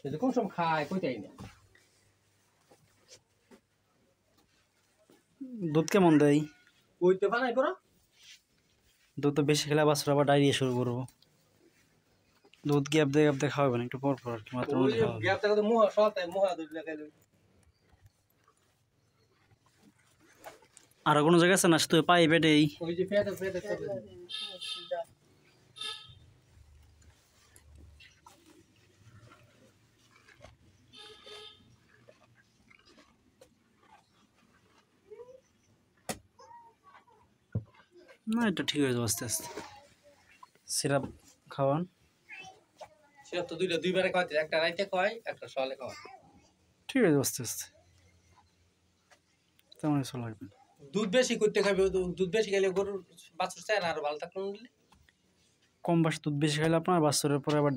যদি কোন সময় খায় কইতাই না। দুধ কেমন দেয়? কইতে বানাই করো। দুধ তো বেশি খেলে বাছুর আবার ডায়রিয়া শুরু করবো। দুধ গ্যাপ দিয়ে খাওয়াবেন একটু পর পর আর কি, মাত্র মধ্যে খাওয়াবেন। গ্যাপ থেকে তো মুহা সতায় মুহা দুধ লাগাইলো। আর কোনো জায়গা আছে না শুধু পাই পেটেই? ওই যে পেটে পেটে না এটা ঠিক হয়ে যাবে আস্তে আস্তে। সিরাপ খাওয়ান। সিরাপ তো দুইবারে খাওয়াতে, একটা রাইতে খাওয়াই, একটা সকালে খাওয়াই। ঠিক হয়ে যাবে আস্তে আস্তে, তেমন কিছু লাগবে না। দুধ বেশি করতে খাবে, দুধ বেশি খেলে গরুর বাছুর চায় না, আরো ভালো থাকলো। কম বাসে দুধ বেশি খাইলে আপনার বাছুরের পরে আবার